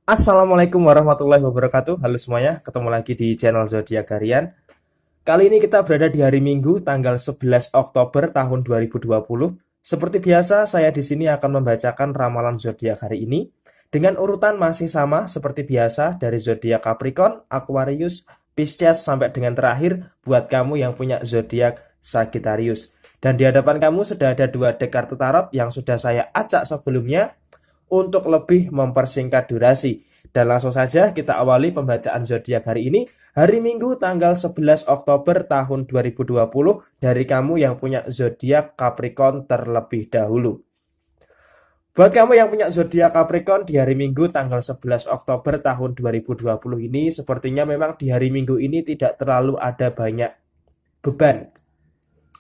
Assalamualaikum warahmatullahi wabarakatuh. Halo semuanya, ketemu lagi di channel Zodiak Harian. Kali ini kita berada di hari Minggu, tanggal 11 Oktober tahun 2020. Seperti biasa, saya di sini akan membacakan ramalan zodiak hari ini dengan urutan masih sama seperti biasa dari zodiak Capricorn, Aquarius, Pisces sampai dengan terakhir buat kamu yang punya zodiak Sagittarius. Dan di hadapan kamu sudah ada dua deck kartu tarot yang sudah saya acak sebelumnya untuk lebih mempersingkat durasi. Dan langsung saja kita awali pembacaan zodiak hari ini, hari Minggu tanggal 11 Oktober tahun 2020 dari kamu yang punya zodiak Capricorn terlebih dahulu. Buat kamu yang punya zodiak Capricorn di hari Minggu tanggal 11 Oktober tahun 2020 ini, sepertinya memang di hari Minggu ini tidak terlalu ada banyak beban,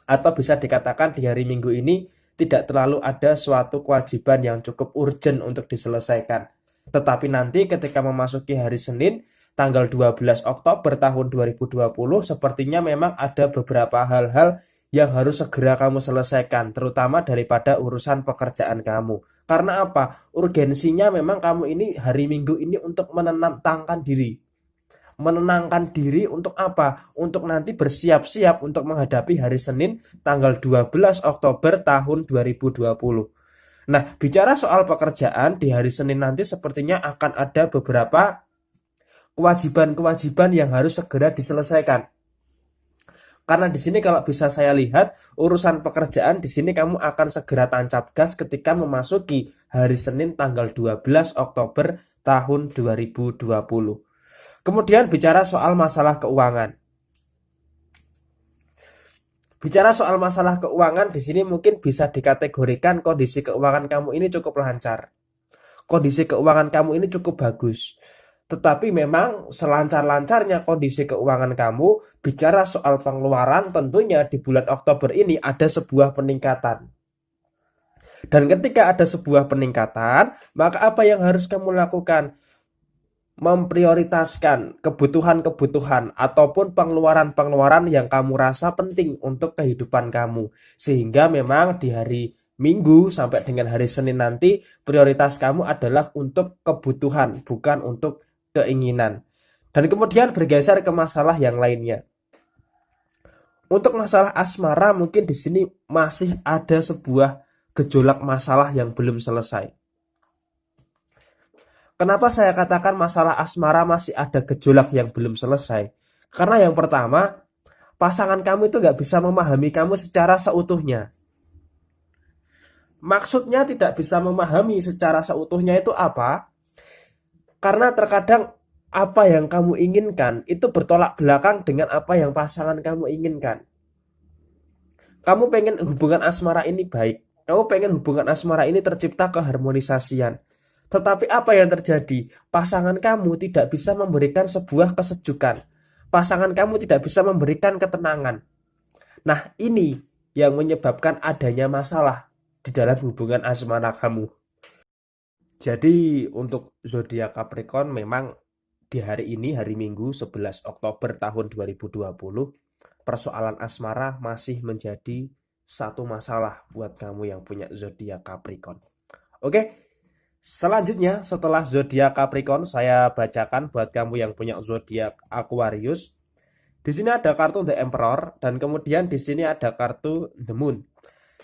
atau bisa dikatakan di hari Minggu ini tidak terlalu ada suatu kewajiban yang cukup urgent untuk diselesaikan. Tetapi nanti ketika memasuki hari Senin tanggal 12 Oktober tahun 2020 sepertinya memang ada beberapa hal-hal yang harus segera kamu selesaikan, terutama daripada urusan pekerjaan kamu. Karena apa? Urgensinya memang kamu ini hari Minggu ini untuk menenangkan diri. Menenangkan diri untuk apa? Untuk nanti bersiap-siap untuk menghadapi hari Senin tanggal 12 Oktober tahun 2020. Nah, bicara soal pekerjaan di hari Senin nanti sepertinya akan ada beberapa kewajiban-kewajiban yang harus segera diselesaikan. Karena di sini kalau bisa saya lihat urusan pekerjaan di sini kamu akan segera tancap gas ketika memasuki hari Senin tanggal 12 Oktober tahun 2020. Kemudian bicara soal masalah keuangan. Bicara soal masalah keuangan di sini mungkin bisa dikategorikan kondisi keuangan kamu ini cukup lancar. Kondisi keuangan kamu ini cukup bagus. Tetapi memang selancar-lancarnya kondisi keuangan kamu, bicara soal pengeluaran tentunya di bulan Oktober ini ada sebuah peningkatan. Dan ketika ada sebuah peningkatan, maka apa yang harus kamu lakukan? Memprioritaskan kebutuhan-kebutuhan ataupun pengeluaran-pengeluaran yang kamu rasa penting untuk kehidupan kamu. Sehingga memang di hari Minggu sampai dengan hari Senin nanti prioritas kamu adalah untuk kebutuhan, bukan untuk keinginan. Dan kemudian bergeser ke masalah yang lainnya. Untuk masalah asmara mungkin di sini masih ada sebuah gejolak masalah yang belum selesai. Kenapa saya katakan masalah asmara masih ada gejolak yang belum selesai? Karena yang pertama, pasangan kamu itu nggak bisa memahami kamu secara seutuhnya. Maksudnya tidak bisa memahami secara seutuhnya itu apa? Karena terkadang apa yang kamu inginkan itu bertolak belakang dengan apa yang pasangan kamu inginkan. Kamu pengen hubungan asmara ini baik. Kamu pengen hubungan asmara ini tercipta keharmonisasian. Tetapi apa yang terjadi? Pasangan kamu tidak bisa memberikan sebuah kesejukan. Pasangan kamu tidak bisa memberikan ketenangan. Nah, ini yang menyebabkan adanya masalah di dalam hubungan asmara kamu. Jadi untuk zodiak Capricorn memang di hari ini, hari Minggu 11 Oktober tahun 2020, persoalan asmara masih menjadi satu masalah buat kamu yang punya zodiak Capricorn. Oke, selanjutnya setelah zodiak Capricorn saya bacakan buat kamu yang punya zodiak Aquarius. Di sini ada kartu The Emperor dan kemudian di sini ada kartu The Moon.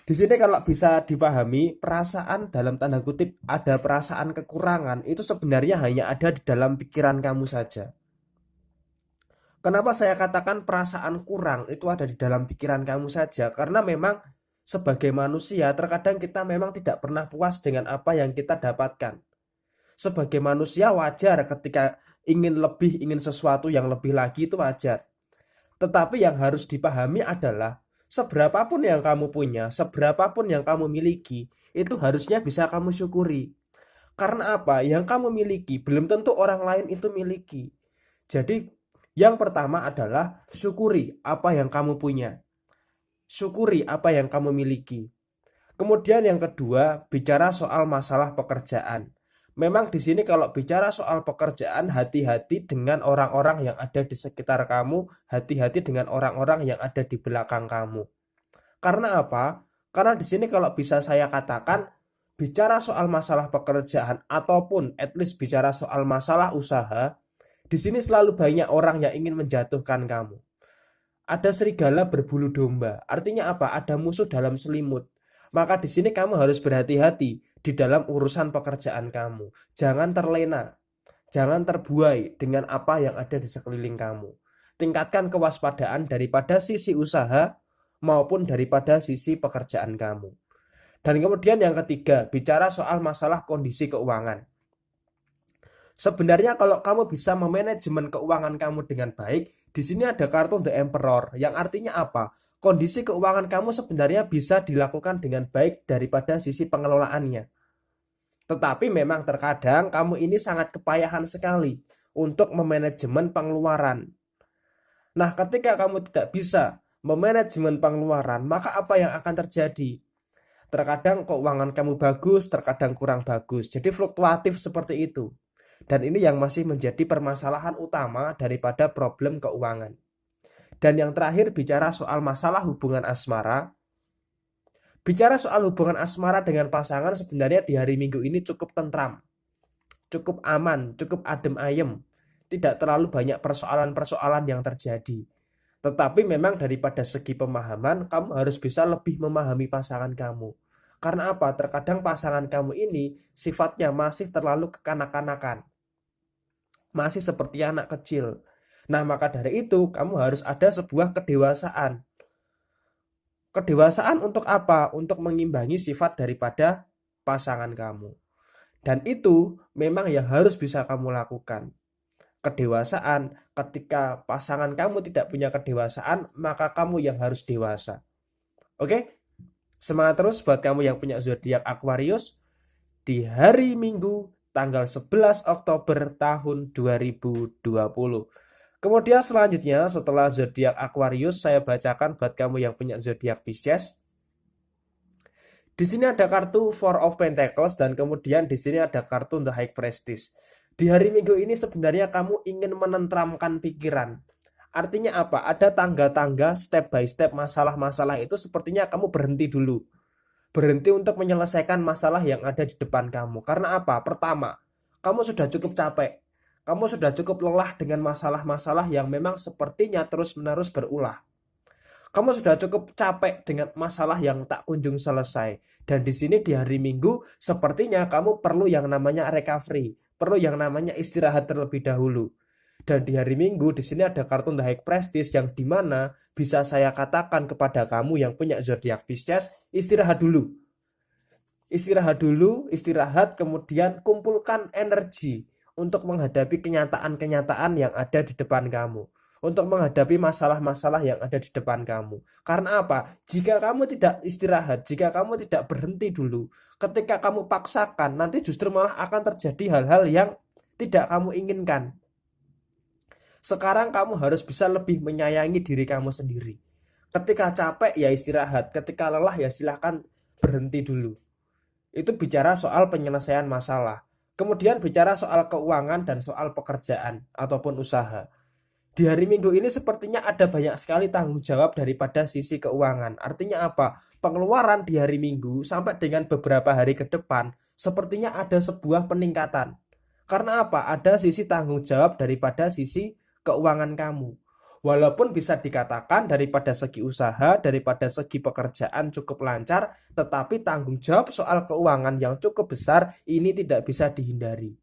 Di sini kalau bisa dipahami, perasaan dalam tanda kutip ada perasaan kekurangan itu sebenarnya hanya ada di dalam pikiran kamu saja. Kenapa saya katakan perasaan kurang itu ada di dalam pikiran kamu saja? Karena memang sebagai manusia terkadang kita memang tidak pernah puas dengan apa yang kita dapatkan. Sebagai manusia wajar ketika ingin lebih, ingin sesuatu yang lebih lagi itu wajar. Tetapi yang harus dipahami adalah seberapapun yang kamu punya, seberapapun yang kamu miliki, itu harusnya bisa kamu syukuri. Karena apa? Yang kamu miliki belum tentu orang lain itu miliki. Jadi yang pertama adalah syukuri apa yang kamu punya. Syukuri apa yang kamu miliki. Kemudian yang kedua, bicara soal masalah pekerjaan. Memang di sini kalau bicara soal pekerjaan, hati-hati dengan orang-orang yang ada di sekitar kamu, hati-hati dengan orang-orang yang ada di belakang kamu. Karena apa? Karena di sini kalau bisa saya katakan, bicara soal masalah pekerjaan ataupun at least bicara soal masalah usaha, di sini selalu banyak orang yang ingin menjatuhkan kamu. Ada serigala berbulu domba. Artinya apa? Ada musuh dalam selimut. Maka di sini kamu harus berhati-hati di dalam urusan pekerjaan kamu. Jangan terlena. Jangan terbuai dengan apa yang ada di sekeliling kamu. Tingkatkan kewaspadaan daripada sisi usaha maupun daripada sisi pekerjaan kamu. Dan kemudian yang ketiga, bicara soal masalah kondisi keuangan. Sebenarnya kalau kamu bisa memanajemen keuangan kamu dengan baik, di sini ada kartu The Emperor, yang artinya apa? Kondisi keuangan kamu sebenarnya bisa dilakukan dengan baik daripada sisi pengelolaannya. Tetapi memang terkadang kamu ini sangat kepayahan sekali untuk memanajemen pengeluaran. Nah, ketika kamu tidak bisa memanajemen pengeluaran, maka apa yang akan terjadi? Terkadang keuangan kamu bagus, terkadang kurang bagus. Jadi fluktuatif seperti itu. Dan ini yang masih menjadi permasalahan utama daripada problem keuangan. Dan yang terakhir bicara soal masalah hubungan asmara. Bicara soal hubungan asmara dengan pasangan sebenarnya di hari Minggu ini cukup tentram. Cukup aman, cukup adem ayem. Tidak terlalu banyak persoalan-persoalan yang terjadi. Tetapi memang daripada segi pemahaman, kamu harus bisa lebih memahami pasangan kamu. Karena apa? Terkadang pasangan kamu ini sifatnya masih terlalu kekanak-kanakan. Masih seperti anak kecil. Nah, maka dari itu kamu harus ada sebuah kedewasaan. Kedewasaan untuk apa? Untuk mengimbangi sifat daripada pasangan kamu. Dan itu memang yang harus bisa kamu lakukan. Kedewasaan, ketika pasangan kamu tidak punya kedewasaan, maka kamu yang harus dewasa. Oke? Semangat terus buat kamu yang punya zodiak Aquarius. Di hari Minggu tanggal 11 Oktober tahun 2020. Kemudian selanjutnya setelah zodiak Aquarius saya bacakan buat kamu yang punya zodiak Pisces. Di sini ada kartu Four of Pentacles dan kemudian di sini ada kartu The High Priestess. Di hari Minggu ini sebenarnya kamu ingin menenteramkan pikiran. Artinya apa? Ada tangga-tangga step by step masalah-masalah itu sepertinya kamu berhenti dulu. Berhenti untuk menyelesaikan masalah yang ada di depan kamu. Karena apa? Pertama, kamu sudah cukup capek. Kamu sudah cukup lelah dengan masalah-masalah yang memang sepertinya terus-menerus berulah. Kamu sudah cukup capek dengan masalah yang tak kunjung selesai. Dan di sini di hari Minggu, sepertinya kamu perlu yang namanya recovery. Perlu yang namanya istirahat terlebih dahulu. Dan di hari Minggu, di sini ada kartu The High Priestess yang dimana bisa saya katakan kepada kamu yang punya zodiak Pisces, istirahat dulu. Istirahat dulu, istirahat, kemudian kumpulkan energi untuk menghadapi kenyataan-kenyataan yang ada di depan kamu. Untuk menghadapi masalah-masalah yang ada di depan kamu. Karena apa? Jika kamu tidak istirahat, jika kamu tidak berhenti dulu, ketika kamu paksakan, nanti justru malah akan terjadi hal-hal yang tidak kamu inginkan. Sekarang kamu harus bisa lebih menyayangi diri kamu sendiri. Ketika capek ya istirahat, ketika lelah ya silahkan berhenti dulu. Itu bicara soal penyelesaian masalah. Kemudian bicara soal keuangan dan soal pekerjaan ataupun usaha. Di hari Minggu ini sepertinya ada banyak sekali tanggung jawab daripada sisi keuangan. Artinya apa? Pengeluaran di hari Minggu sampai dengan beberapa hari ke depan sepertinya ada sebuah peningkatan. Karena apa? Ada sisi tanggung jawab daripada sisi keuangan kamu. Walaupun bisa dikatakan daripada segi usaha, daripada segi pekerjaan cukup lancar, tetapi tanggung jawab soal keuangan yang cukup besar ini tidak bisa dihindari.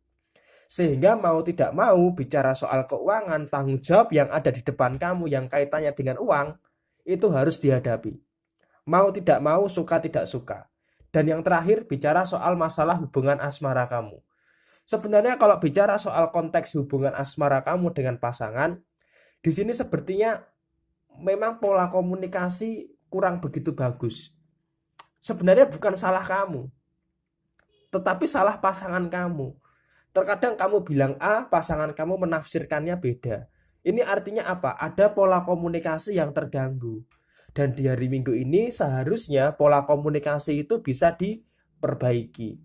Sehingga mau tidak mau bicara soal keuangan, tanggung jawab yang ada di depan kamu yang kaitannya dengan uang, itu harus dihadapi. Mau tidak mau, suka tidak suka. Dan yang terakhir bicara soal masalah hubungan asmara kamu. Sebenarnya kalau bicara soal konteks hubungan asmara kamu dengan pasangan, di sini sepertinya memang pola komunikasi kurang begitu bagus. Sebenarnya bukan salah kamu, tetapi salah pasangan kamu. Terkadang kamu bilang A, pasangan kamu menafsirkannya beda. Ini artinya apa? Ada pola komunikasi yang terganggu. Dan di hari Minggu ini seharusnya pola komunikasi itu bisa diperbaiki.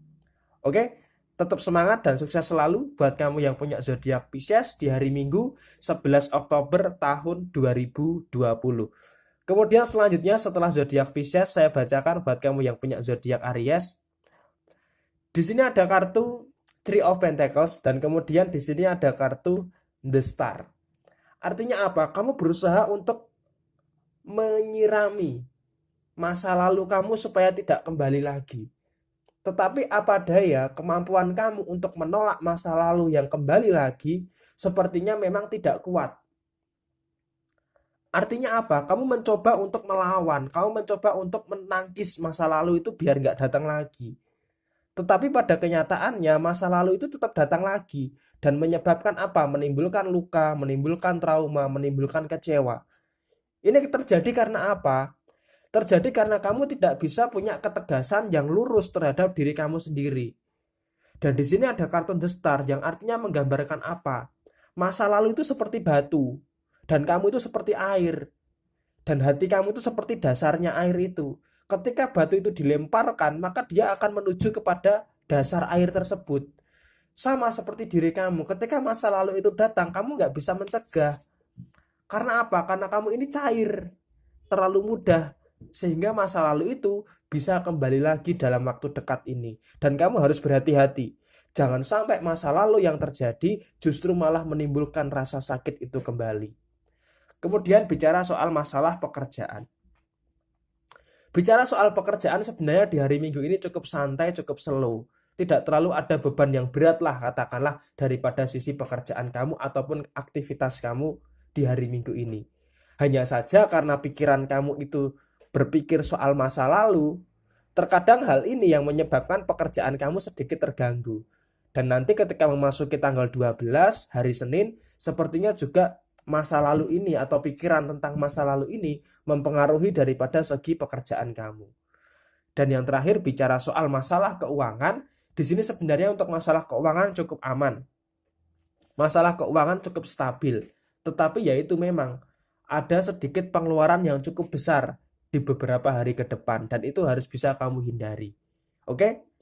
Oke? Tetap semangat dan sukses selalu buat kamu yang punya zodiak Pisces di hari Minggu 11 Oktober tahun 2020. Kemudian selanjutnya setelah zodiak Pisces saya bacakan buat kamu yang punya zodiak Aries. Di sini ada kartu Three of Pentacles dan kemudian di sini ada kartu The Star. Artinya apa? Kamu berusaha untuk menyirami masa lalu kamu supaya tidak kembali lagi. Tetapi apa daya kemampuan kamu untuk menolak masa lalu yang kembali lagi sepertinya memang tidak kuat. Artinya apa? Kamu mencoba untuk melawan, kamu mencoba untuk menangkis masa lalu itu biar nggak datang lagi. Tetapi pada kenyataannya masa lalu itu tetap datang lagi dan menyebabkan apa? Menimbulkan luka, menimbulkan trauma, menimbulkan kecewa. Ini terjadi karena apa? Terjadi karena kamu tidak bisa punya ketegasan yang lurus terhadap diri kamu sendiri. Dan di sini ada kartu The Star yang artinya menggambarkan apa? Masa lalu itu seperti batu dan kamu itu seperti air. Dan hati kamu itu seperti dasarnya air itu. Ketika batu itu dilemparkan, maka dia akan menuju kepada dasar air tersebut. Sama seperti diri kamu, ketika masa lalu itu datang, kamu nggak bisa mencegah. Karena apa? Karena kamu ini cair, terlalu mudah. Sehingga masa lalu itu bisa kembali lagi dalam waktu dekat ini. Dan kamu harus berhati-hati. Jangan sampai masa lalu yang terjadi justru malah menimbulkan rasa sakit itu kembali. Kemudian bicara soal masalah pekerjaan. Bicara soal pekerjaan sebenarnya di hari Minggu ini cukup santai, cukup slow. Tidak terlalu ada beban yang berat lah katakanlah daripada sisi pekerjaan kamu ataupun aktivitas kamu di hari Minggu ini. Hanya saja karena pikiran kamu itu berpikir soal masa lalu, terkadang hal ini yang menyebabkan pekerjaan kamu sedikit terganggu. Dan nanti ketika memasuki tanggal 12 hari Senin, sepertinya juga masa lalu ini atau pikiran tentang masa lalu ini mempengaruhi daripada segi pekerjaan kamu. Dan yang terakhir bicara soal masalah keuangan, di sini sebenarnya untuk masalah keuangan cukup aman. Masalah keuangan cukup stabil, tetapi yaitu memang ada sedikit pengeluaran yang cukup besar di beberapa hari ke depan dan itu harus bisa kamu hindari. Oke?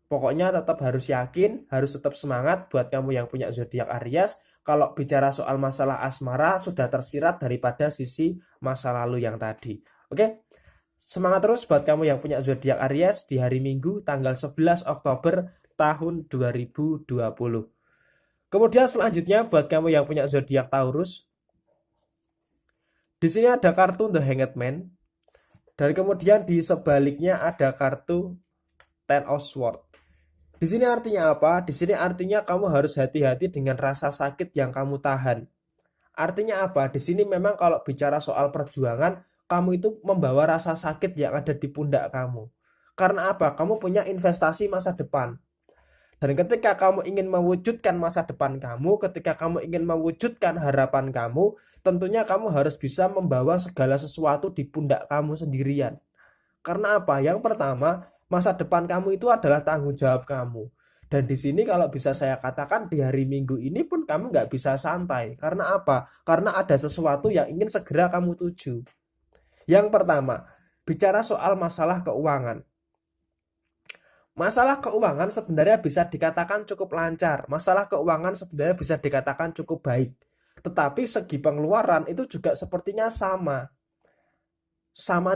Pokoknya tetap harus yakin, harus tetap semangat buat kamu yang punya zodiak Aries. Kalau bicara soal masalah asmara sudah tersirat daripada sisi masa lalu yang tadi. Oke? Semangat terus buat kamu yang punya zodiak Aries di hari Minggu tanggal 11 Oktober tahun 2020. Kemudian selanjutnya buat kamu yang punya zodiak Taurus, di sini ada kartu The Hanged Man dan kemudian di sebaliknya ada kartu Ten of Swords. Di sini artinya apa? Di sini artinya kamu harus hati-hati dengan rasa sakit yang kamu tahan. Artinya apa? Di sini memang kalau bicara soal perjuangan, kamu itu membawa rasa sakit yang ada di pundak kamu. Karena apa? Kamu punya investasi masa depan. Dan ketika kamu ingin mewujudkan masa depan kamu, ketika kamu ingin mewujudkan harapan kamu, tentunya kamu harus bisa membawa segala sesuatu di pundak kamu sendirian. Karena apa? Yang pertama, masa depan kamu itu adalah tanggung jawab kamu. Dan di sini kalau bisa saya katakan di hari Minggu ini pun kamu nggak bisa santai. Karena apa? Karena ada sesuatu yang ingin segera kamu tuju. Yang pertama, bicara soal masalah keuangan. Masalah keuangan sebenarnya bisa dikatakan cukup lancar. Masalah keuangan sebenarnya bisa dikatakan cukup baik. Tetapi segi pengeluaran itu juga sepertinya sama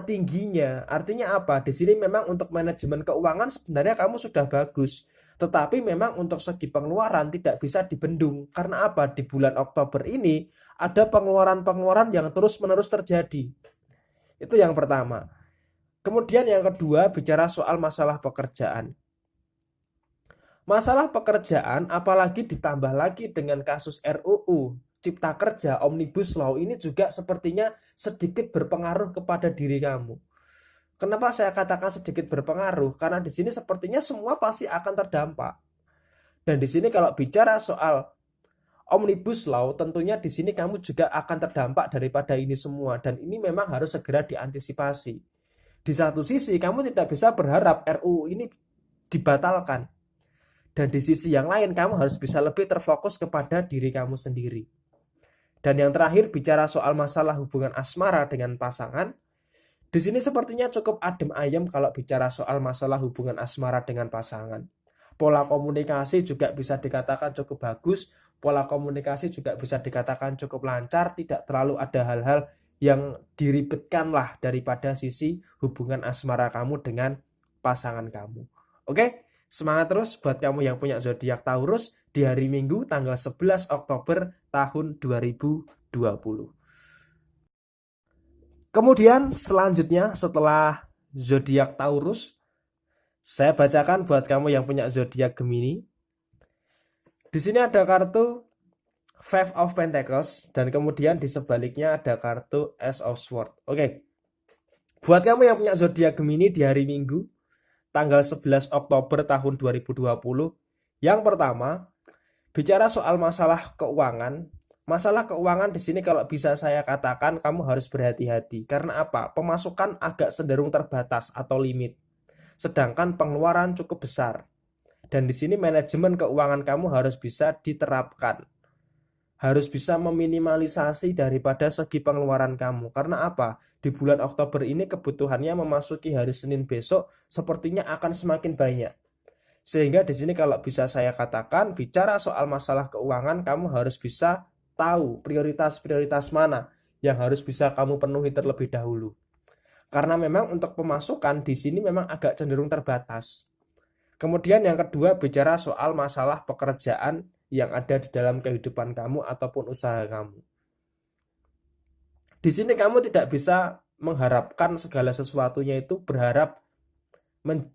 tingginya. Artinya apa? Di sini memang untuk manajemen keuangan sebenarnya kamu sudah bagus. Tetapi memang untuk segi pengeluaran tidak bisa dibendung. Karena apa? Di bulan Oktober ini ada pengeluaran-pengeluaran yang terus-menerus terjadi. Itu yang pertama. Kemudian yang kedua bicara soal masalah pekerjaan. Masalah pekerjaan apalagi ditambah lagi dengan kasus RUU Cipta Kerja Omnibus Law ini juga sepertinya sedikit berpengaruh kepada diri kamu. Kenapa saya katakan sedikit berpengaruh? Karena di sini sepertinya semua pasti akan terdampak. Dan di sini kalau bicara soal Omnibus Law, tentunya di sini kamu juga akan terdampak daripada ini semua dan ini memang harus segera diantisipasi. Di satu sisi kamu tidak bisa berharap RUU ini dibatalkan. Dan di sisi yang lain kamu harus bisa lebih terfokus kepada diri kamu sendiri. Dan yang terakhir bicara soal masalah hubungan asmara dengan pasangan. Di sini sepertinya cukup adem ayem kalau bicara soal masalah hubungan asmara dengan pasangan. Pola komunikasi juga bisa dikatakan cukup bagus. Pola komunikasi juga bisa dikatakan cukup lancar. Tidak terlalu ada hal-hal yang diribetkan lah daripada sisi hubungan asmara kamu dengan pasangan kamu. Oke, Semangat terus buat kamu yang punya zodiak Taurus di hari Minggu tanggal 11 Oktober tahun 2020. Kemudian selanjutnya setelah zodiak Taurus, saya bacakan buat kamu yang punya zodiak Gemini. Di sini ada kartu Five of Pentacles dan kemudian di sebaliknya ada kartu Ace of Swords. Oke. Buat kamu yang punya zodiak Gemini di hari Minggu tanggal 11 Oktober tahun 2020, yang pertama, bicara soal masalah keuangan. Masalah keuangan di sini kalau bisa saya katakan kamu harus berhati-hati. Karena apa? Pemasukan agak cenderung terbatas atau limit. Sedangkan pengeluaran cukup besar. Dan di sini manajemen keuangan kamu harus bisa diterapkan. Harus bisa meminimalisasi daripada segi pengeluaran kamu. Karena apa? Di bulan Oktober ini kebutuhannya memasuki hari Senin besok sepertinya akan semakin banyak. Sehingga di sini kalau bisa saya katakan, bicara soal masalah keuangan, kamu harus bisa tahu prioritas-prioritas mana yang harus bisa kamu penuhi terlebih dahulu. Karena memang untuk pemasukan di sini memang agak cenderung terbatas. Kemudian yang kedua, bicara soal masalah pekerjaan yang ada di dalam kehidupan kamu ataupun usaha kamu. Di sini kamu tidak bisa mengharapkan segala sesuatunya itu berharap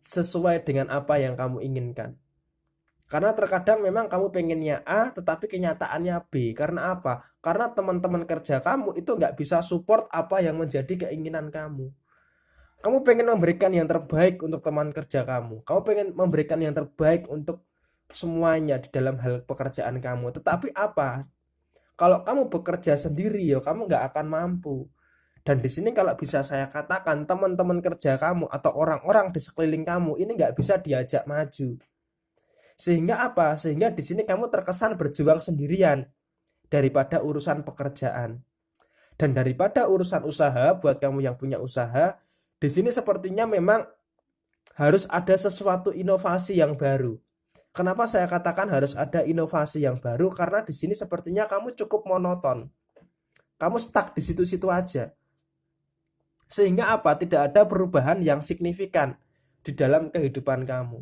sesuai dengan apa yang kamu inginkan. Karena terkadang memang kamu pengennya A, tetapi kenyataannya B. Karena apa? Karena teman-teman kerja kamu itu nggak bisa support apa yang menjadi keinginan kamu. Kamu pengen memberikan yang terbaik untuk teman kerja kamu. Kamu pengen memberikan yang terbaik untuk semuanya di dalam hal pekerjaan kamu. Tetapi apa? Kalau kamu bekerja sendiri, ya kamu nggak akan mampu. Dan di sini kalau bisa saya katakan, teman-teman kerja kamu atau orang-orang di sekeliling kamu ini nggak bisa diajak maju. Sehingga apa? Sehingga di sini kamu terkesan berjuang sendirian daripada urusan pekerjaan. Dan daripada urusan usaha, buat kamu yang punya usaha, di sini sepertinya memang harus ada sesuatu inovasi yang baru. Kenapa saya katakan harus ada inovasi yang baru? Karena di sini sepertinya kamu cukup monoton. Kamu stuck di situ-situ aja. Sehingga apa? Tidak ada perubahan yang signifikan di dalam kehidupan kamu.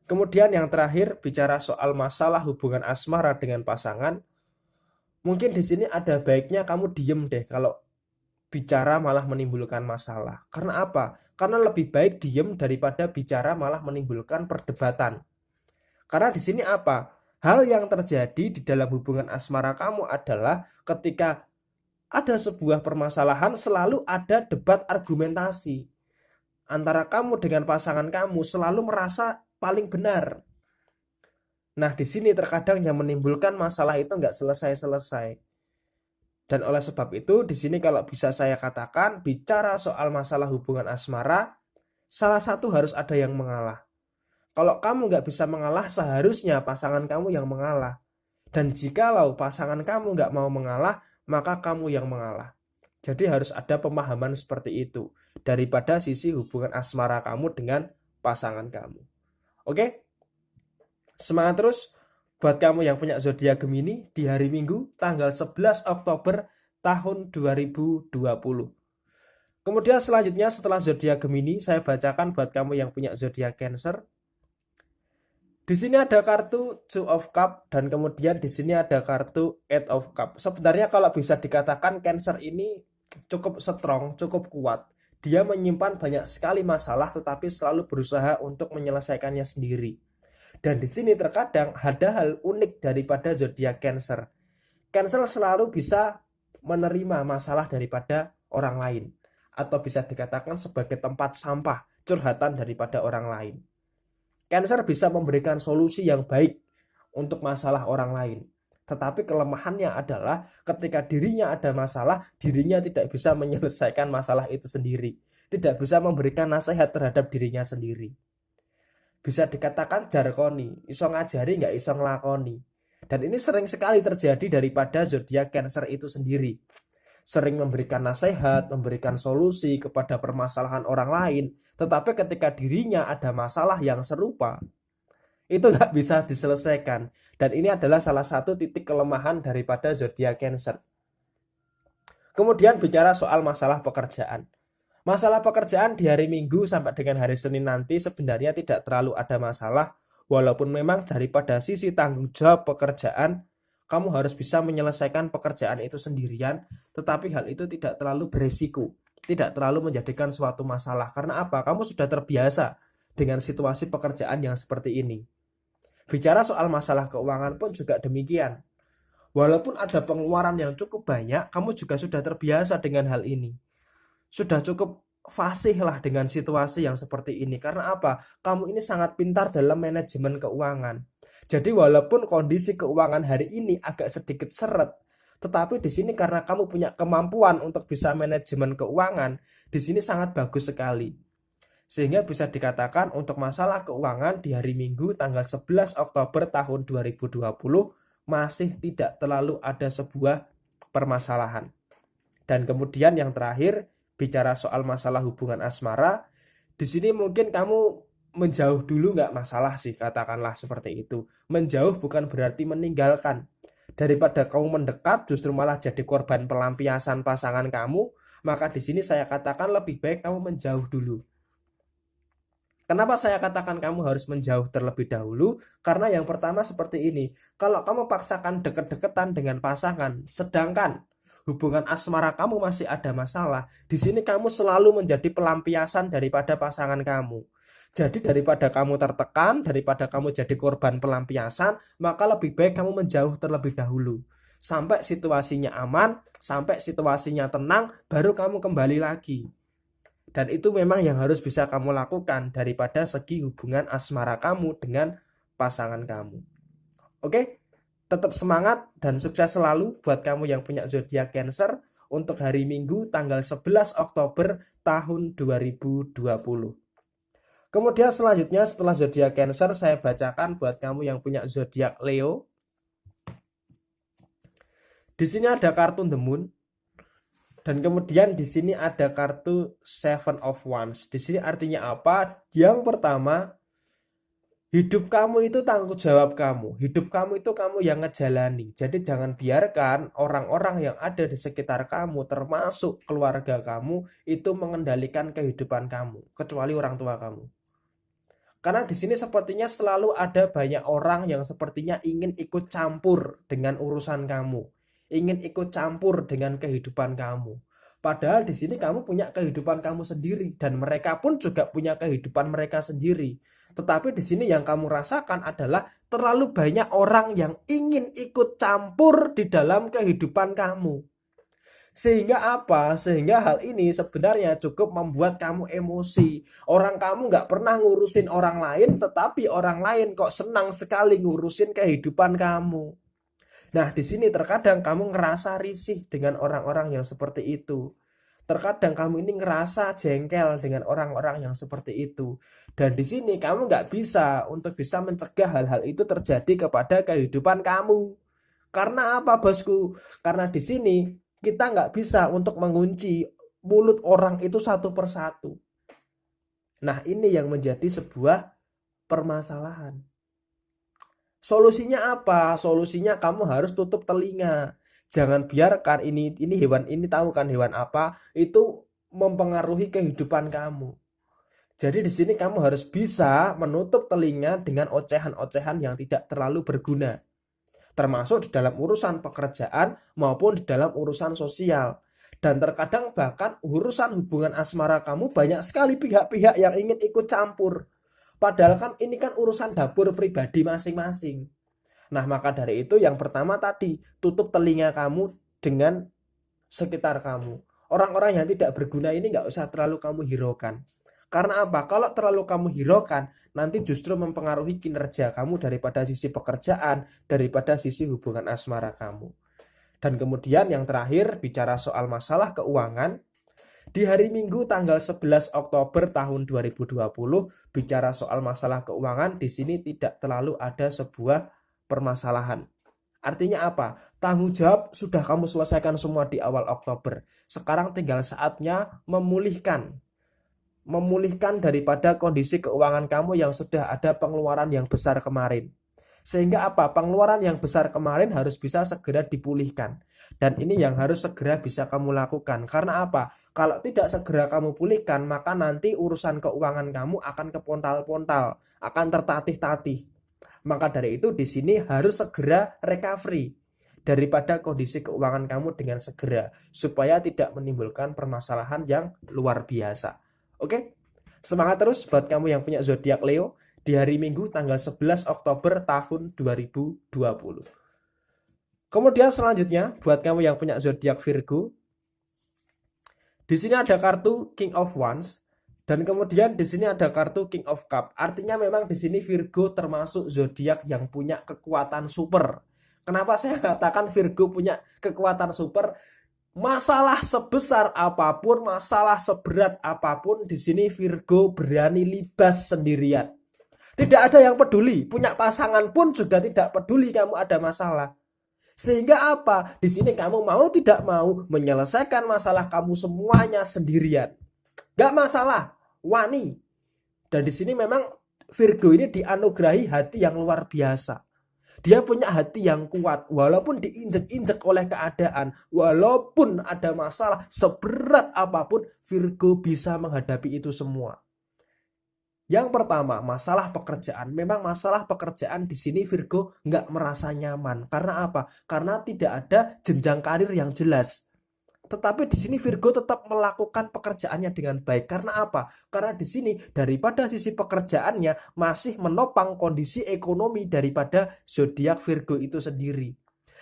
Kemudian yang terakhir, bicara soal masalah hubungan asmara dengan pasangan, mungkin di sini ada baiknya kamu diem deh kalau bicara malah menimbulkan masalah. Karena apa? Karena lebih baik diem daripada bicara malah menimbulkan perdebatan. Karena di sini apa? Hal yang terjadi di dalam hubungan asmara kamu adalah ketika ada sebuah permasalahan selalu ada debat argumentasi. Antara kamu dengan pasangan kamu selalu merasa paling benar. Nah, di sini terkadang yang menimbulkan masalah itu nggak selesai-selesai. Dan oleh sebab itu, di sini kalau bisa saya katakan, bicara soal masalah hubungan asmara, salah satu harus ada yang mengalah. Kalau kamu nggak bisa mengalah, seharusnya pasangan kamu yang mengalah. Dan jikalau pasangan kamu nggak mau mengalah, maka kamu yang mengalah. Jadi harus ada pemahaman seperti itu daripada sisi hubungan asmara kamu dengan pasangan kamu. Oke? Semangat terus buat kamu yang punya zodiak Gemini di hari Minggu tanggal 11 Oktober tahun 2020. Kemudian selanjutnya setelah zodiak Gemini, saya bacakan buat kamu yang punya zodiak Cancer. Di sini ada kartu Two of Cup dan kemudian di sini ada kartu Eight of Cup. Sebenarnya kalau bisa dikatakan Cancer ini cukup strong, cukup kuat. Dia menyimpan banyak sekali masalah tetapi selalu berusaha untuk menyelesaikannya sendiri. Dan di sini terkadang ada hal unik daripada zodiak Cancer. Cancer selalu bisa menerima masalah daripada orang lain atau bisa dikatakan sebagai tempat sampah, curhatan daripada orang lain. Cancer bisa memberikan solusi yang baik untuk masalah orang lain. Tetapi kelemahannya adalah ketika dirinya ada masalah, dirinya tidak bisa menyelesaikan masalah itu sendiri. Tidak bisa memberikan nasihat terhadap dirinya sendiri. Bisa dikatakan jarkoni, iso ngajari nggak iso ngelakoni. Dan ini sering sekali terjadi daripada zodiak Cancer itu sendiri. Sering memberikan nasihat, memberikan solusi kepada permasalahan orang lain, tetapi ketika dirinya ada masalah yang serupa, itu nggak bisa diselesaikan. Dan ini adalah salah satu titik kelemahan daripada zodiak Cancer. Kemudian bicara soal masalah pekerjaan. Masalah pekerjaan di hari Minggu sampai dengan hari Senin nanti sebenarnya tidak terlalu ada masalah, walaupun memang daripada sisi tanggung jawab pekerjaan, kamu harus bisa menyelesaikan pekerjaan itu sendirian, tetapi hal itu tidak terlalu beresiko, tidak terlalu menjadikan suatu masalah. Karena apa? Kamu sudah terbiasa dengan situasi pekerjaan yang seperti ini. Bicara soal masalah keuangan pun juga demikian. Walaupun ada pengeluaran yang cukup banyak, kamu juga sudah terbiasa dengan hal ini. Sudah cukup fasih lah dengan situasi yang seperti ini. Karena apa? Kamu ini sangat pintar dalam manajemen keuangan. Jadi walaupun kondisi keuangan hari ini agak sedikit seret, tetapi di sini karena kamu punya kemampuan untuk bisa manajemen keuangan, di sini sangat bagus sekali. Sehingga bisa dikatakan untuk masalah keuangan di hari Minggu tanggal 11 Oktober tahun 2020 masih tidak terlalu ada sebuah permasalahan. Dan kemudian yang terakhir, bicara soal masalah hubungan asmara, di sini mungkin kamu menjauh dulu nggak masalah sih, katakanlah seperti itu. Menjauh bukan berarti meninggalkan. Daripada kamu mendekat justru malah jadi korban pelampiasan pasangan kamu, maka di sini saya katakan lebih baik kamu menjauh dulu. Kenapa saya katakan kamu harus menjauh terlebih dahulu? Karena yang pertama seperti ini, kalau kamu paksakan deket-deketan dengan pasangan, sedangkan hubungan asmara kamu masih ada masalah, di sini kamu selalu menjadi pelampiasan daripada pasangan kamu. Jadi daripada kamu tertekan, daripada kamu jadi korban pelampiasan, maka lebih baik kamu menjauh terlebih dahulu. Sampai situasinya aman, sampai situasinya tenang, baru kamu kembali lagi. Dan itu memang yang harus bisa kamu lakukan daripada segi hubungan asmara kamu dengan pasangan kamu. Oke, tetap semangat dan sukses selalu buat kamu yang punya zodiak Cancer untuk hari Minggu tanggal 11 Oktober tahun 2020. Kemudian selanjutnya setelah zodiak Cancer saya bacakan buat kamu yang punya zodiak Leo. Di sini ada kartu The Moon. Dan kemudian di sini ada kartu Seven of Wands. Di sini artinya apa? Yang pertama, hidup kamu itu tanggung jawab kamu. Hidup kamu itu kamu yang ngejalani. Jadi jangan biarkan orang-orang yang ada di sekitar kamu, termasuk keluarga kamu, itu mengendalikan kehidupan kamu, kecuali orang tua kamu. Karena di sini sepertinya selalu ada banyak orang yang sepertinya ingin ikut campur dengan urusan kamu, ingin ikut campur dengan kehidupan kamu. Padahal di sini kamu punya kehidupan kamu sendiri dan mereka pun juga punya kehidupan mereka sendiri. Tetapi di sini yang kamu rasakan adalah terlalu banyak orang yang ingin ikut campur di dalam kehidupan kamu. Sehingga apa? Sehingga hal ini sebenarnya cukup membuat kamu emosi. Orang kamu nggak pernah ngurusin orang lain, tetapi orang lain kok senang sekali ngurusin kehidupan kamu. Nah, di sini terkadang kamu ngerasa risih dengan orang-orang yang seperti itu. Terkadang kamu ini ngerasa jengkel dengan orang-orang yang seperti itu. Dan di sini kamu nggak bisa untuk bisa mencegah hal-hal itu terjadi kepada kehidupan kamu. Karena apa, bosku? Karena di sini kita nggak bisa untuk mengunci mulut orang itu satu persatu. Nah, ini yang menjadi sebuah permasalahan. Solusinya apa? Solusinya kamu harus tutup telinga. Jangan biarkan ini hewan ini, tahu kan hewan apa? Itu mempengaruhi kehidupan kamu. Jadi di sini kamu harus bisa menutup telinga dengan ocehan-ocehan yang tidak terlalu berguna. Termasuk di dalam urusan pekerjaan maupun di dalam urusan sosial. Dan terkadang bahkan urusan hubungan asmara kamu banyak sekali pihak-pihak yang ingin ikut campur. Padahal kan ini kan urusan dapur pribadi masing-masing. Nah, maka dari itu yang pertama tadi, tutup telinga kamu dengan sekitar kamu. Orang-orang yang tidak berguna ini nggak usah terlalu kamu hiraukan. Karena apa? Kalau terlalu kamu hiraukan, nanti justru mempengaruhi kinerja kamu daripada sisi pekerjaan, daripada sisi hubungan asmara kamu. Dan kemudian yang terakhir, bicara soal masalah keuangan, di hari Minggu tanggal 11 Oktober tahun 2020, bicara soal masalah keuangan, di sini tidak terlalu ada sebuah permasalahan. Artinya apa? Tanggung jawab sudah kamu selesaikan semua di awal Oktober. Sekarang tinggal saatnya memulihkan daripada kondisi keuangan kamu yang sudah ada pengeluaran yang besar kemarin. Sehingga apa? Pengeluaran yang besar kemarin harus bisa segera dipulihkan. Dan ini yang harus segera bisa kamu lakukan. Karena apa? Kalau tidak segera kamu pulihkan, maka nanti urusan keuangan kamu akan kepontal-pontal, akan tertatih-tatih. Maka dari itu di sini harus segera recovery daripada kondisi keuangan kamu dengan segera, supaya tidak menimbulkan permasalahan yang luar biasa. Oke? Semangat terus buat kamu yang punya zodiak Leo di hari Minggu tanggal 11 Oktober tahun 2020. Kemudian selanjutnya buat kamu yang punya zodiak Virgo, di sini ada kartu King of Wands dan kemudian di sini ada kartu King of Cup. Artinya memang di sini Virgo termasuk zodiak yang punya kekuatan super. Kenapa saya katakan Virgo punya kekuatan super? Masalah sebesar apapun, masalah seberat apapun, di sini Virgo berani libas sendirian. Tidak ada yang peduli, punya pasangan pun juga tidak peduli kamu ada masalah. Sehingga apa? Di sini kamu mau tidak mau menyelesaikan masalah kamu semuanya sendirian. Gak masalah, wani. Dan di sini memang Virgo ini dianugerahi hati yang luar biasa. Dia punya hati yang kuat, walaupun diinjek-injek oleh keadaan, walaupun ada masalah seberat apapun, Virgo bisa menghadapi itu semua. Yang pertama, masalah pekerjaan. Memang masalah pekerjaan di sini Virgo nggak merasa nyaman. Karena apa? Karena tidak ada jenjang karir yang jelas. Tetapi di sini Virgo tetap melakukan pekerjaannya dengan baik. Karena apa? Karena di sini daripada sisi pekerjaannya masih menopang kondisi ekonomi daripada zodiak Virgo itu sendiri.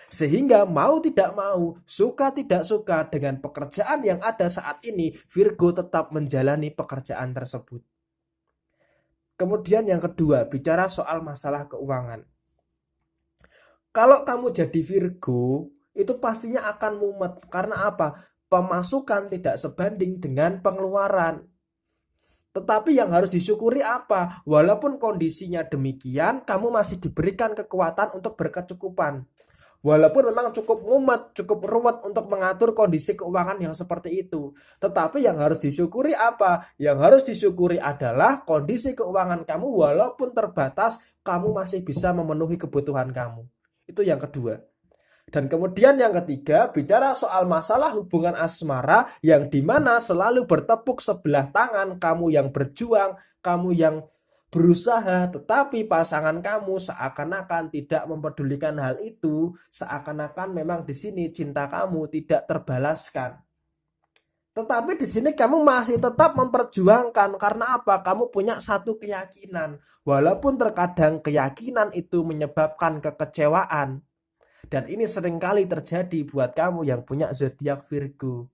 Sehingga mau tidak mau, suka tidak suka dengan pekerjaan yang ada saat ini, Virgo tetap menjalani pekerjaan tersebut. Kemudian yang kedua, bicara soal masalah keuangan. Kalau kamu jadi Virgo, itu pastinya akan mumet. Karena apa? Pemasukan tidak sebanding dengan pengeluaran. Tetapi yang harus disyukuri apa? Walaupun kondisinya demikian, kamu masih diberikan kekuatan untuk berkecukupan. Walaupun memang cukup mumet, cukup ruwet untuk mengatur kondisi keuangan yang seperti itu. Tetapi yang harus disyukuri apa? Yang harus disyukuri adalah kondisi keuangan kamu walaupun terbatas, kamu masih bisa memenuhi kebutuhan kamu. Itu yang kedua. Dan kemudian yang ketiga, bicara soal masalah hubungan asmara yang dimana selalu bertepuk sebelah tangan, kamu yang berjuang, kamu yang berusaha, tetapi pasangan kamu seakan-akan tidak mempedulikan hal itu, seakan-akan memang di sini cinta kamu tidak terbalaskan. Tetapi di sini kamu masih tetap memperjuangkan karena apa? Kamu punya satu keyakinan. Walaupun terkadang keyakinan itu menyebabkan kekecewaan. Dan ini seringkali terjadi buat kamu yang punya zodiak Virgo.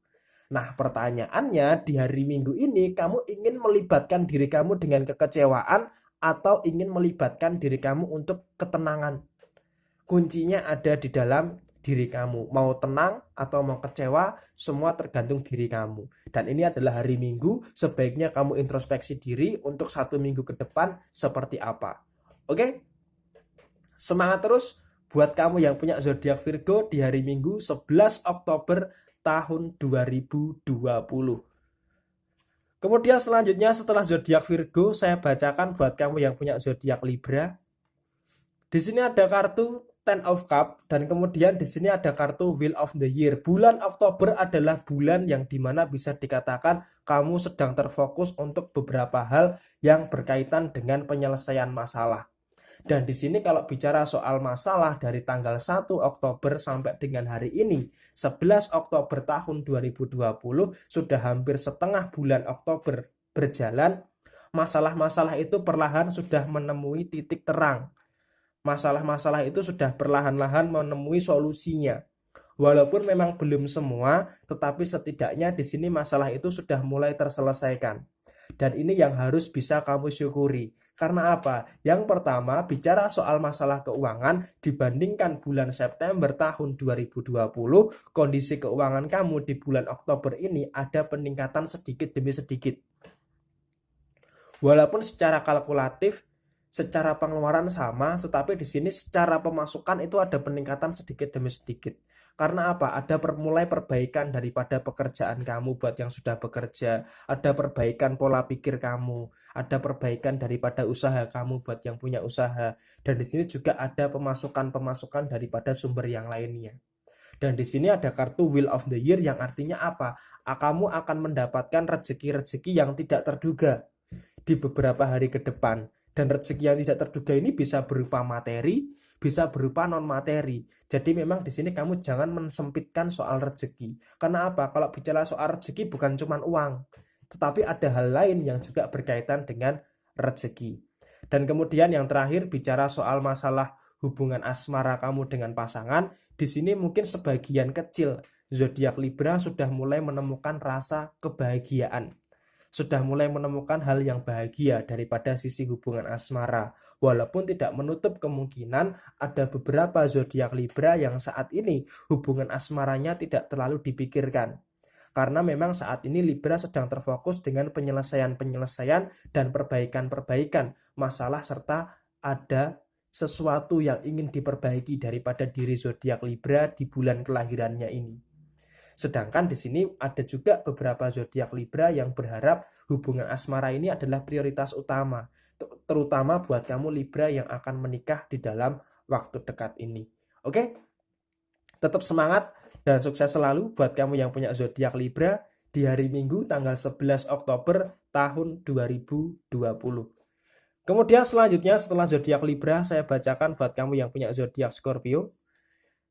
Nah, pertanyaannya di hari Minggu ini kamu ingin melibatkan diri kamu dengan kekecewaan atau ingin melibatkan diri kamu untuk ketenangan? Kuncinya ada di dalam diri kamu. Mau tenang atau mau kecewa, semua tergantung diri kamu. Dan ini adalah hari Minggu, sebaiknya kamu introspeksi diri untuk 1 minggu ke depan seperti apa. Oke? Semangat terus buat kamu yang punya zodiak Virgo di hari Minggu 11 Oktober tahun 2020. Kemudian selanjutnya setelah zodiak Virgo, saya bacakan buat kamu yang punya zodiak Libra. Di sini ada kartu Ten of Cup dan kemudian di sini ada kartu Wheel of the Year. Bulan Oktober adalah bulan yang dimana bisa dikatakan kamu sedang terfokus untuk beberapa hal yang berkaitan dengan penyelesaian masalah. Dan di sini kalau bicara soal masalah dari tanggal 1 Oktober sampai dengan hari ini, 11 Oktober tahun 2020, sudah hampir setengah bulan Oktober berjalan, masalah-masalah itu perlahan sudah menemui titik terang. Masalah-masalah itu sudah perlahan-lahan menemui solusinya. Walaupun memang belum semua, tetapi setidaknya di sini masalah itu sudah mulai terselesaikan. Dan ini yang harus bisa kamu syukuri. Karena apa? Yang pertama, bicara soal masalah keuangan, dibandingkan bulan September tahun 2020, kondisi keuangan kamu di bulan Oktober ini ada peningkatan sedikit demi sedikit. Walaupun secara kalkulatif, secara pengeluaran sama, tetapi di sini secara pemasukan itu ada peningkatan sedikit demi sedikit. Karena apa? Ada mulai perbaikan daripada pekerjaan kamu buat yang sudah bekerja, ada perbaikan pola pikir kamu, ada perbaikan daripada usaha kamu buat yang punya usaha, dan di sini juga ada pemasukan-pemasukan daripada sumber yang lainnya. Dan di sini ada kartu Wheel of the Year yang artinya apa? Kamu akan mendapatkan rezeki-rezeki yang tidak terduga di beberapa hari ke depan. Dan rezeki yang tidak terduga ini bisa berupa materi, bisa berupa non materi. Jadi memang di sini kamu jangan mensempitkan soal rezeki. Karena apa? Kalau bicara soal rezeki bukan cuma uang, tetapi ada hal lain yang juga berkaitan dengan rezeki. Dan kemudian yang terakhir bicara soal masalah hubungan asmara kamu dengan pasangan, di sini mungkin sebagian kecil zodiak Libra sudah mulai menemukan rasa kebahagiaan. Sudah mulai menemukan hal yang bahagia daripada sisi hubungan asmara. Walaupun tidak menutup kemungkinan ada beberapa zodiak Libra yang saat ini hubungan asmaranya tidak terlalu dipikirkan. Karena memang saat ini Libra sedang terfokus dengan penyelesaian-penyelesaian dan perbaikan-perbaikan masalah serta ada sesuatu yang ingin diperbaiki daripada diri zodiak Libra di bulan kelahirannya ini. Sedangkan di sini ada juga beberapa zodiak Libra yang berharap hubungan asmara ini adalah prioritas utama, terutama buat kamu Libra yang akan menikah di dalam waktu dekat ini. Oke? Tetap semangat dan sukses selalu buat kamu yang punya zodiak Libra di hari Minggu tanggal 11 Oktober tahun 2020. Kemudian selanjutnya setelah zodiak Libra, saya bacakan buat kamu yang punya zodiak Scorpio.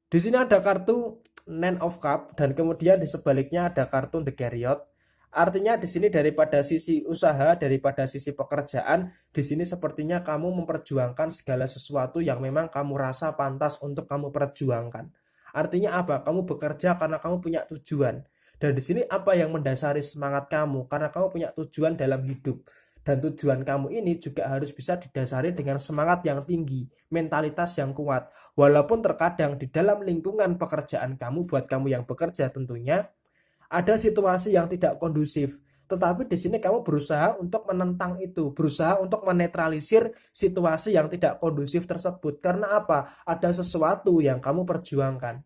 Di sini ada kartu Nine of Cups dan kemudian di sebaliknya ada kartu The Chariot. Artinya di sini daripada sisi usaha, daripada sisi pekerjaan, di sini sepertinya kamu memperjuangkan segala sesuatu yang memang kamu rasa pantas untuk kamu perjuangkan. Artinya apa? Kamu bekerja karena kamu punya tujuan. Dan di sini apa yang mendasari semangat kamu? Karena kamu punya tujuan dalam hidup. Dan tujuan kamu ini juga harus bisa didasari dengan semangat yang tinggi, mentalitas yang kuat. Walaupun terkadang di dalam lingkungan pekerjaan kamu, buat kamu yang bekerja tentunya, ada situasi yang tidak kondusif. Tetapi di sini kamu berusaha untuk menentang itu, berusaha untuk menetralisir situasi yang tidak kondusif tersebut. Karena apa? Ada sesuatu yang kamu perjuangkan.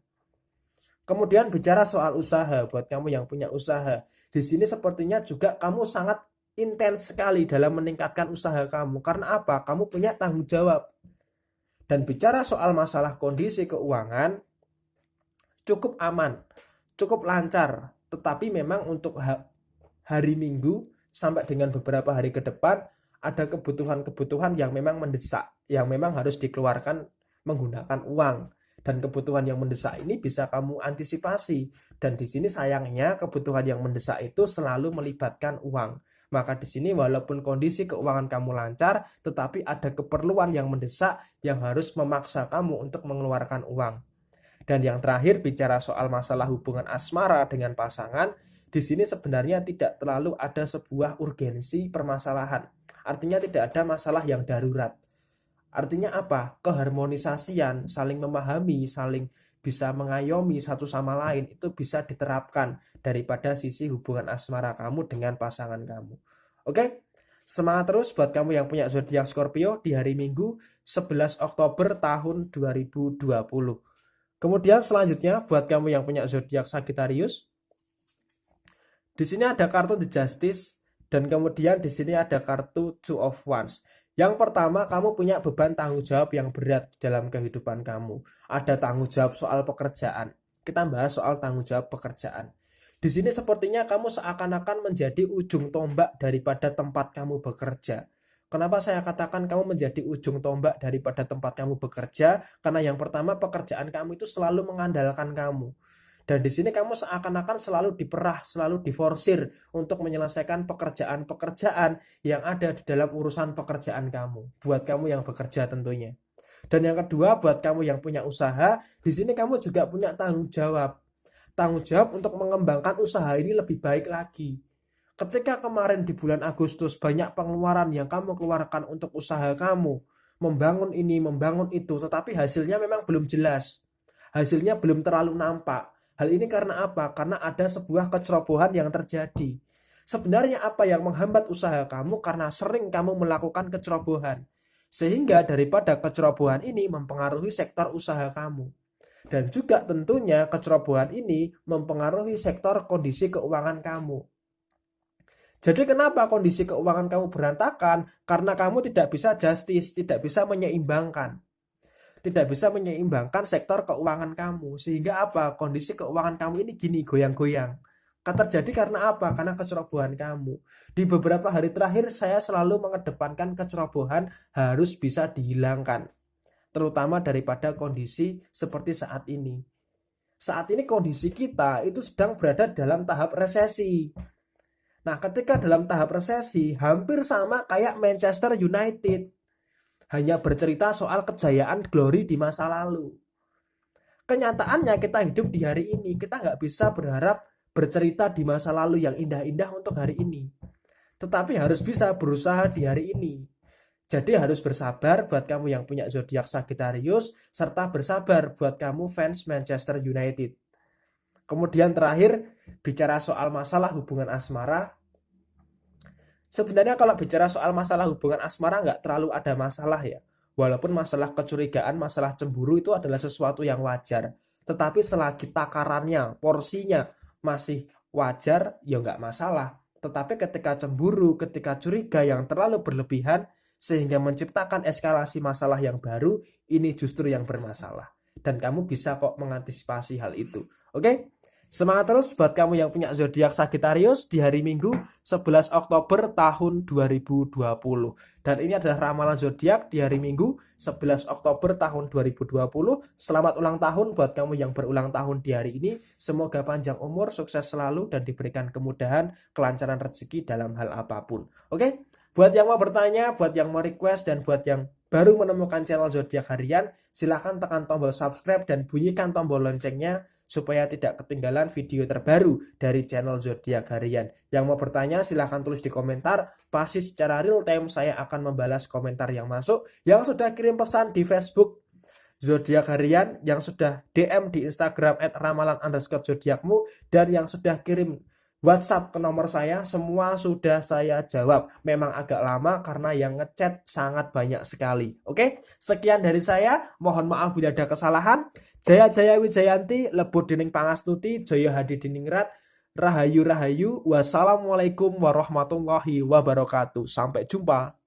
Kemudian bicara soal usaha, buat kamu yang punya usaha, di sini sepertinya juga kamu sangat intens sekali dalam meningkatkan usaha kamu. Karena apa? Kamu punya tanggung jawab. Dan bicara soal masalah kondisi keuangan, cukup aman, cukup lancar. Tetapi memang untuk hari Minggu sampai dengan beberapa hari ke depan, ada kebutuhan-kebutuhan yang memang mendesak, yang memang harus dikeluarkan menggunakan uang. Dan kebutuhan yang mendesak ini bisa kamu antisipasi. Dan di sini sayangnya kebutuhan yang mendesak itu selalu melibatkan uang. Maka di sini walaupun kondisi keuangan kamu lancar, tetapi ada keperluan yang mendesak yang harus memaksa kamu untuk mengeluarkan uang. Dan yang terakhir bicara soal masalah hubungan asmara dengan pasangan, di sini sebenarnya tidak terlalu ada sebuah urgensi permasalahan. Artinya tidak ada masalah yang darurat. Artinya apa? Keharmonisasian, saling memahami, saling bisa mengayomi satu sama lain itu bisa diterapkan daripada sisi hubungan asmara kamu dengan pasangan kamu. Oke? Semangat terus buat kamu yang punya zodiak Scorpio di hari Minggu 11 Oktober tahun 2020. Kemudian selanjutnya buat kamu yang punya zodiak Sagittarius, di sini ada kartu The Justice dan kemudian di sini ada kartu Two of Wands. Yang pertama, kamu punya beban tanggung jawab yang berat dalam kehidupan kamu. Ada tanggung jawab soal pekerjaan. Kita bahas soal tanggung jawab pekerjaan. Di sini sepertinya kamu seakan-akan menjadi ujung tombak daripada tempat kamu bekerja. Kenapa saya katakan kamu menjadi ujung tombak daripada tempat kamu bekerja? Karena yang pertama, pekerjaan kamu itu selalu mengandalkan kamu. Dan di sini kamu seakan-akan selalu diperah, selalu diforsir untuk menyelesaikan pekerjaan-pekerjaan yang ada di dalam urusan pekerjaan kamu. Buat kamu yang bekerja tentunya. Dan yang kedua, buat kamu yang punya usaha, di sini kamu juga punya tanggung jawab. Tanggung jawab untuk mengembangkan usaha ini lebih baik lagi. Ketika kemarin di bulan Agustus banyak pengeluaran yang kamu keluarkan untuk usaha kamu, membangun ini, membangun itu, tetapi hasilnya memang belum jelas. Hasilnya belum terlalu nampak. Hal ini karena apa? Karena ada sebuah kecerobohan yang terjadi. Sebenarnya apa yang menghambat usaha kamu? Karena sering kamu melakukan kecerobohan. Sehingga daripada kecerobohan ini mempengaruhi sektor usaha kamu. Dan juga tentunya kecerobohan ini mempengaruhi sektor kondisi keuangan kamu. Jadi kenapa kondisi keuangan kamu berantakan? Karena kamu tidak bisa justice, tidak bisa menyeimbangkan. tidak bisa menyeimbangkan sektor keuangan kamu. Sehingga apa? Kondisi keuangan kamu ini gini, goyang-goyang. Terjadi karena apa? Karena kecerobohan kamu. Di beberapa hari terakhir saya selalu mengedepankan kecerobohan harus bisa dihilangkan. Terutama daripada kondisi seperti saat ini. Saat ini kondisi kita itu sedang berada dalam tahap resesi. Nah, ketika dalam tahap resesi, hampir sama kayak Manchester United. Hanya bercerita soal kejayaan glory di masa lalu. Kenyataannya kita hidup di hari ini, kita nggak bisa berharap bercerita di masa lalu yang indah-indah untuk hari ini. Tetapi harus bisa berusaha di hari ini. Jadi harus bersabar buat kamu yang punya zodiak Sagittarius, serta bersabar buat kamu fans Manchester United. Kemudian terakhir, bicara soal masalah hubungan asmara. Sebenarnya kalau bicara soal masalah hubungan asmara nggak terlalu ada masalah ya. Walaupun masalah kecurigaan, masalah cemburu itu adalah sesuatu yang wajar. Tetapi selagi takarannya, porsinya masih wajar, ya nggak masalah. Tetapi ketika cemburu, ketika curiga yang terlalu berlebihan, sehingga menciptakan eskalasi masalah yang baru, ini justru yang bermasalah. Dan kamu bisa kok mengantisipasi hal itu. Oke? Semangat terus buat kamu yang punya zodiak Sagittarius di hari Minggu 11 Oktober tahun 2020. Dan ini adalah ramalan zodiak di hari Minggu 11 Oktober tahun 2020. Selamat ulang tahun buat kamu yang berulang tahun di hari ini. Semoga panjang umur, sukses selalu, dan diberikan kemudahan, kelancaran rezeki dalam hal apapun. Oke? Buat yang mau bertanya, buat yang mau request, dan buat yang baru menemukan channel zodiak harian, silahkan tekan tombol subscribe dan bunyikan tombol loncengnya supaya tidak ketinggalan video terbaru dari channel zodiak harian. Yang mau bertanya silahkan tulis di komentar, pasti secara real time saya akan membalas komentar yang masuk. Yang sudah kirim pesan di Facebook zodiak harian, yang sudah DM di Instagram @ramalan_zodiakmu, dan yang sudah kirim WhatsApp ke nomor saya, semua sudah saya jawab. Memang agak lama karena yang ngechat sangat banyak sekali. Oke, sekian dari saya. Mohon maaf bila ada kesalahan. Jaya Jaya Wijayanti, Lebur Dining Pangastuti, Jaya Hadi Diningrat, Rahayu Rahayu. Wassalamualaikum warahmatullahi wabarakatuh. Sampai jumpa.